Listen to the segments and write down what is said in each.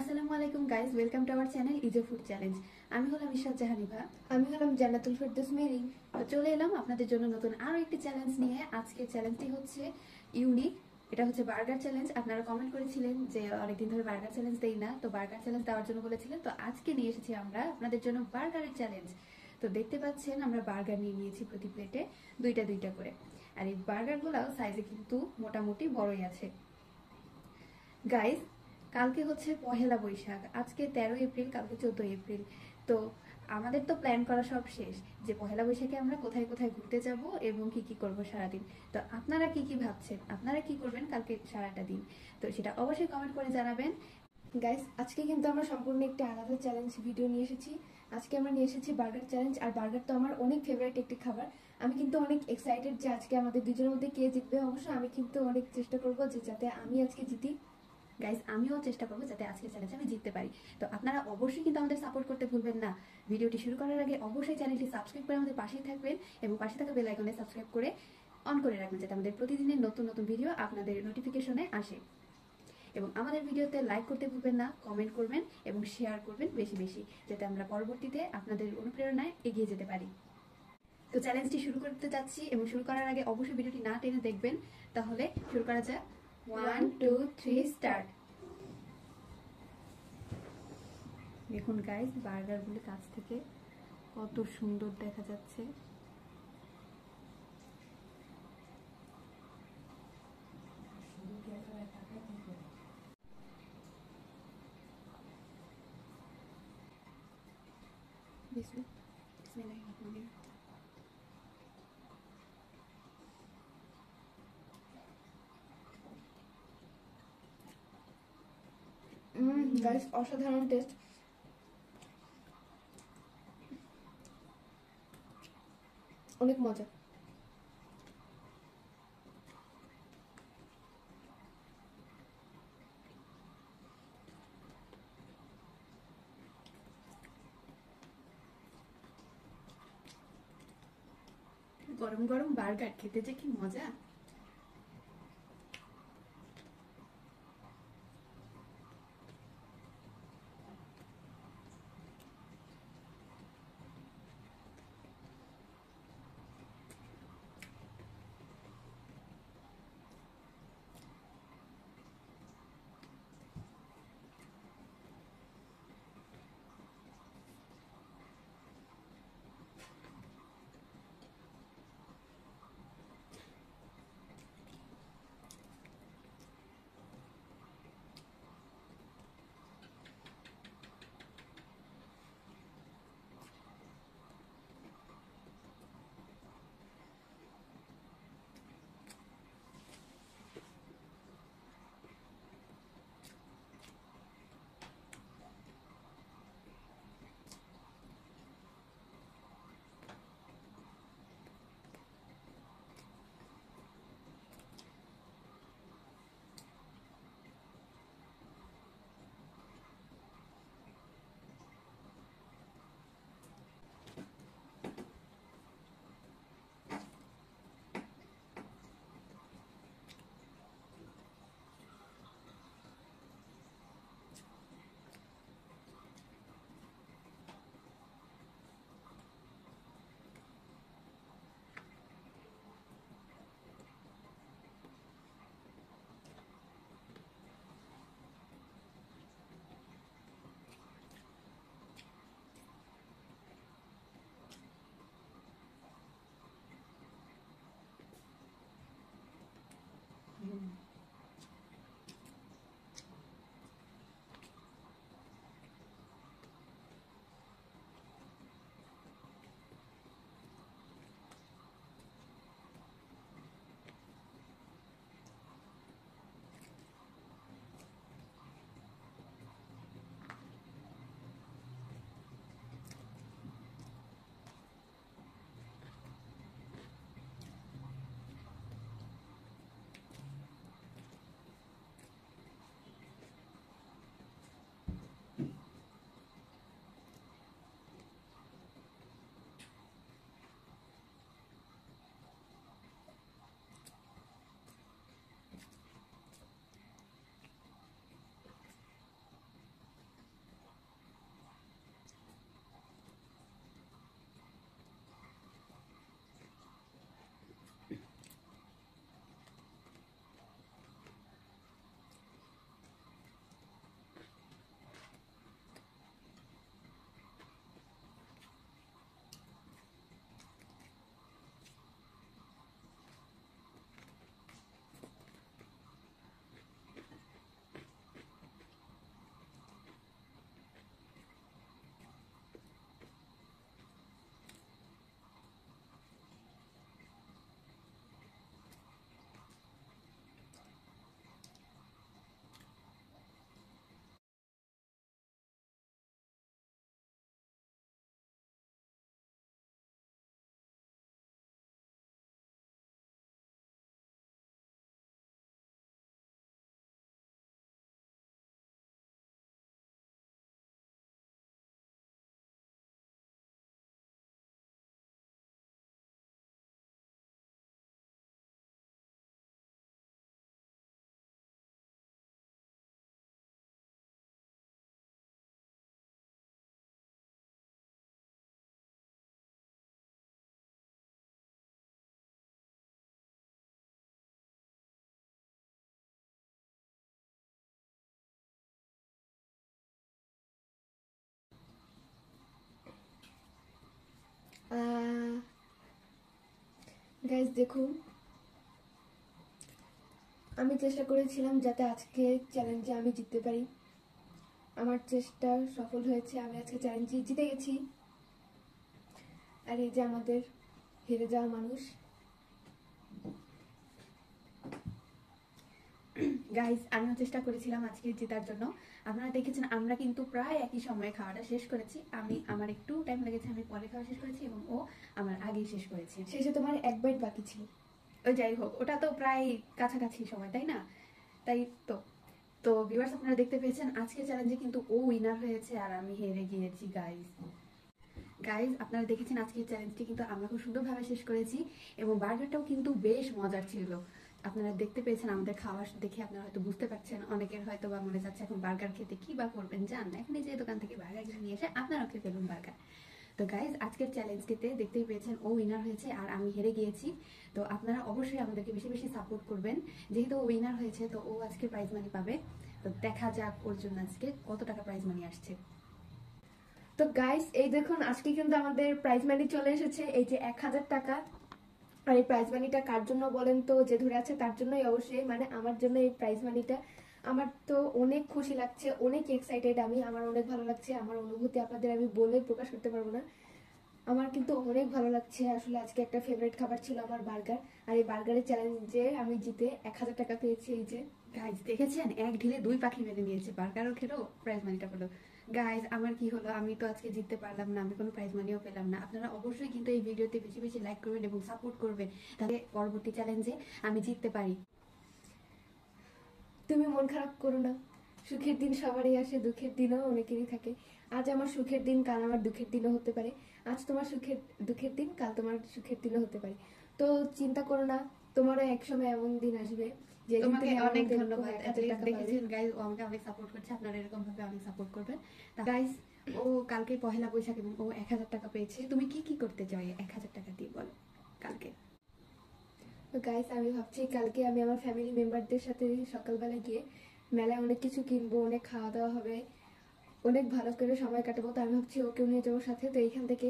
আসসালামু আলাইকুম guys, welcome to our channel ইজো ফুড চ্যালেঞ্জ। আমি হলাম ইশরাত জাহানিভা। আমি হলাম জান্নাতুল ফেরদৌস মেরি। তো চলে এলাম আপনাদের জন্য নতুন আরো একটি চ্যালেঞ্জ নিয়ে। আজকের চ্যালেঞ্জটি হচ্ছে ইউনিক। এটা হচ্ছে বার্গার চ্যালেঞ্জ। আপনারা কমেন্ট করেছিলেন যে অনেকদিন ধরে বার্গার চ্যালেঞ্জ দেই না, তো বার্গার চ্যালেঞ্জ দেওয়ার জন্য বলেছিলেন। তো আজকে নিয়ে এসেছি আমরা আপনাদের জন্য বার্গারের চ্যালেঞ্জ। তো দেখতে পাচ্ছেন আমরা বার্গার নিয়ে নিয়েছি প্রতি প্লেটে দুইটা দুইটা করে। আর এই বার্গারগুলোও সাইজে কিন্তু মোটামুটি বড়ই আছে। গাইস, কালকে হচ্ছে পহেলা বৈশাখ, আজকে 13 এপ্রিল, কালকে 14 এপ্রিল। তো আমাদের তো প্ল্যান করা সব শেষ যে পহেলা বৈশাখে আমরা কোথায় কোথায় ঘুরতে যাব এবং কি কি করব সারাদিন। তো আপনারা কি কি ভাবছেন, আপনারা কি করবেন কালকে সারাটা দিন, তো সেটা অবশ্যই কমেন্ট করে জানাবেন। গাইস, আজকে কিন্তু আমরা সম্পূর্ণ একটি আলাদা চ্যালেঞ্জ ভিডিও নিয়ে এসেছি। আজকে আমরা নিয়ে এসেছি বার্গার চ্যালেঞ্জ। আর বার্গার তো আমার অনেক ফেভারিট একটি খাবার। আমি কিন্তু অনেক এক্সাইটেড যে আজকে আমাদের দুজনের মধ্যে কে জিতবে। অবশ্য আমি কিন্তু অনেক চেষ্টা করব যে যাতে আমি আজকে জিতি। গাইস, আমিও চেষ্টা করবো যাতে আজকের চ্যালেঞ্জে আমি জিততে পারি। তো আপনারা অবশ্যই কিন্তু আমাদের সাপোর্ট করতে ভুলবেন না। ভিডিওটি শুরু করার আগে অবশ্যই চ্যানেলটি সাবস্ক্রাইব করে আমাদের পাশেই থাকবেন এবং পাশে থাকা বেল আইকনে সাবস্ক্রাইব করে অন করে রাখবেন যাতে আমাদের প্রতিদিনের নতুন নতুন ভিডিও আপনাদের নোটিফিকেশনে আসে। এবং আমাদের ভিডিওতে লাইক করতে ভুলবেন না, কমেন্ট করবেন এবং শেয়ার করবেন বেশি বেশি, যাতে আমরা পরবর্তীতে আপনাদের অনুপ্রেরণায় এগিয়ে যেতে পারি। তো চ্যালেঞ্জটি শুরু করতে যাচ্ছি এবং শুরু করার আগে অবশ্যই ভিডিওটি না টেনে দেখবেন। তাহলে শুরু করা যাক। 1 2 3 স্টার্ট। দেখুন গাইস, বার্গারগুলি কাছ থেকে কত সুন্দর দেখা যাচ্ছে। গাইস, অসাধারণ টেস্ট। অনেক মজা। গরম গরম বার্গার খেতে যে কি মজা। গাইস দেখুন, আমি চেষ্টা করেছিলাম যাতে আজকে চ্যালেঞ্জে আমি জিততে পারি। আমার চেষ্টা সফল হয়েছে, আমি আজকে চ্যালেঞ্জে জিতে গেছি। আর এই যে আমাদের হেরে যাওয়া মানুষ। গাইস, আমিও চেষ্টা করেছিলাম আজকে জেতার জন্য। আপনারা দেখেছেন আমরা কিন্তু প্রায় একই সময়ে খাওয়াটা শেষ করেছি। আমার একটু টাইম লেগেছে, আমি পরে খাওয়া শেষ করেছি এবং ও আমার আগেই শেষ করেছে। শেষে তোমার এক বাইট বাকি ছিল। ওই যাই হোক, ওটা তো প্রায় কাছাকাছি সময়, তাই না? তাই তো তো ভিউয়ার্স, আপনারা দেখতে পেয়েছেন আজকে চ্যালেঞ্জে কিন্তু ও উইনার হয়েছে আর আমি হেরে গিয়েছি। গাইজ আপনারা দেখেছেন আজকের চ্যালেঞ্জটি কিন্তু আমরা খুব সুন্দরভাবে শেষ করেছি এবং বার্গারটাও কিন্তু বেশ মজার ছিল। আপনারা দেখতে পেয়েছেন আমাদের খাওয়া দেখে আপনারা হয়তো বুঝতে পারছেন, অনেকের হয়তো বা মনে যাচ্ছে এখন বার্গার খেতে, কি বা করবেন জান না, এখন এই যে দোকান থেকে বার্গার কিনে নিয়ে এসে আপনারাও খেয়ে ফেলুন বার্গার। তো গাইজ আজকের চ্যালেঞ্জটিতে দেখতেই পেয়েছেন ও উইনার হয়েছে আর আমি হেরে গিয়েছি। তো আপনারা অবশ্যই আমাদেরকে বেশি বেশি সাপোর্ট করবেন, যেহেতু ও উইনার হয়েছে তো ও আজকে প্রাইজ মানি পাবে। তো দেখা যাক ওর জন্য আজকে কত টাকা প্রাইজ মানি আসছে। তো গাইস এই দেখুন, আজকে কিন্তু আমাদের প্রাইজ মানি চলে এসেছে, এই যে 1000 টাকা। আর এই প্রাইজ মানিটা কার জন্য বলেন তো? যে ধরে আছে তার জন্যই অবশ্যই, মানে আমার জন্য এই প্রাইজ মানিটা। আমার তো অনেক খুশি লাগছে, অনেক এক্সাইটেড আমি, আমার অনেক ভালো লাগছে। আমার অনুভূতি আপনাদের আমি বলে প্রকাশ করতে পারবো না। আমার কিন্তু অনেক ভালো লাগছে। আসলে আজকে একটা ফেভারিট খাবার ছিল আমার বার্গার, আর এই বার্গারের চ্যালেঞ্জে আমি জিতে 1000 টাকা পেয়েছি। এই যে গাইজ দেখেছেন, এক ঢিলে দুই পাখি মেরে নিয়েছে, বার্গারও খেলো প্রাইজ মানিটা পেলো। গাইজ আমার কি হলো, আমি তো আজকে জিততে পারলাম না, আমি কোনো প্রাইজ মানিও পেলাম না। আপনারা অবশ্যই কিন্তু এই ভিডিওতে বেশি বেশি লাইক করবেন এবং সাপোর্ট করবেন, তাহলে পরবর্তী চ্যালেঞ্জে আমি জিততে পারি। তুমি মন খারাপ করো না, সুখের দিন সবারই আসে, দুঃখের দিনও অনেকেরই থাকে। আজ আমার সুখের দিন, কাল আমার দুঃখের দিনও হতে পারে। আজ তোমার দুঃখের দিন, কাল তোমার সুখের দিনও হতে পারে। তো চিন্তা করো না, তোমারও এক সময় এমন দিন আসবে যেদিন তোমাকে তুমি অনেক আমাদের ধন্যবাদ। 1000 টাকা পাবে। দেখেছেন গাইজ, ও আমাকে অনেক সাপোর্ট করছে, আপনারা এরকম ভাবে অনেক সাপোর্ট করবেন। গাইজ ও কালকে পহেলা বৈশাখ এবং ও 1000 টাকা পেয়েছে। তুমি কি কি করতে চাও 1000 টাকা দিয়ে, বলো কালকে? তো গাইস আমি ভাবছি কালকে আমি আমার ফ্যামিলি মেম্বারদের সাথে সকালবেলা গিয়ে মেলায় অনেক কিছু কিনবো, অনেক খাওয়া দাওয়া হবে, অনেক ভালো করে সময় কাটাবো। তো আমি ভাবছি ওকেও নিয়ে যাবো সাথে। তো এইখান থেকে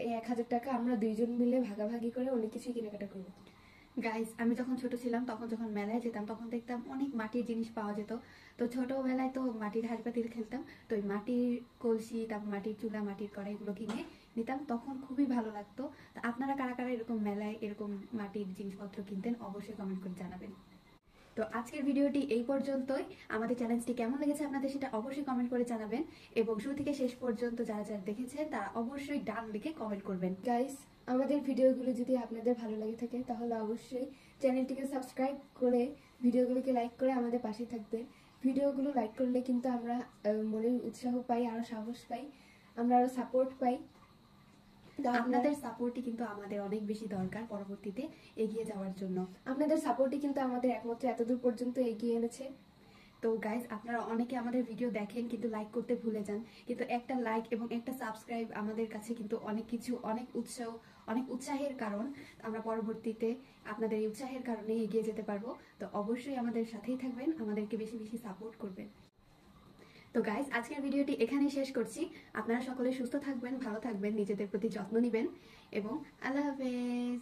এই 1000 টাকা আমরা দুইজন মিলে ভাগাভাগি করে অনেক কিছুই কেনাকাটা করবো। গাইস আমি যখন ছোট ছিলাম তখন যখন মেলায় যেতাম তখন দেখতাম অনেক মাটির জিনিস পাওয়া যেত। তো ছোটবেলায় তো মাটির হাঁড়ি পাতিল খেলতাম, তো ওই মাটির কলসি, তারপর মাটির চুলা, মাটির কড়াইগুলো কিনে নিতাম, তখন খুবই ভালো লাগতো। তো আপনারা কারা কারা এরকম মেলায় এরকম মাটির জিনিসপত্র কিনতেন অবশ্যই কমেন্ট করে জানাবেন। তো আজকের ভিডিওটি এই পর্যন্তই। আমাদের চ্যালেঞ্জটি কেমন লেগেছে আপনাদের সেটা অবশ্যই কমেন্ট করে জানাবেন এবং শুরু থেকে শেষ পর্যন্ত যারা যারা দেখেছেন তারা অবশ্যই ডান লিখে কমেন্ট করবেন। গাইস আমাদের ভিডিওগুলো যদি আপনাদের ভালো লাগে থাকে তাহলে অবশ্যই চ্যানেলটিকে সাবস্ক্রাইব করে ভিডিওগুলোকে লাইক করে আমাদের পাশে থাকবেন। ভিডিওগুলো লাইক করলে কিন্তু আমরা মনের উৎসাহ পাই, আরো সাহস পাই, আমরা আরো সাপোর্ট পাই। আপনাদের সাপোর্টই কিন্তু আমাদের অনেক বেশি দরকার পরবর্তীতে এগিয়ে যাওয়ার জন্য। আপনাদের সাপোর্টই কিন্তু আমাদের একমাত্র এতদূর পর্যন্ত এগিয়ে এনেছে। তো গাইজ আপনারা অনেকে আমাদের ভিডিও দেখেন কিন্তু লাইক করতে ভুলে যান, কিন্তু একটা লাইক এবং একটা সাবস্ক্রাইব আমাদের কাছে কিন্তু অনেক কিছু, অনেক উৎসাহের কারণ। আমরা পরবর্তীতে আপনাদের এই উৎসাহের কারণে এগিয়ে যেতে পারবো। তো অবশ্যই আমাদের সাথেই থাকবেন, আমাদেরকে বেশি বেশি সাপোর্ট করবেন। তো গাইজ আজকের ভিডিওটি এখানেই শেষ করছি। আপনারা সকলে সুস্থ থাকবেন, ভালো থাকবেন, নিজেদের প্রতি যত্ন নেবেন এবং আল্লাহ হাফেজ।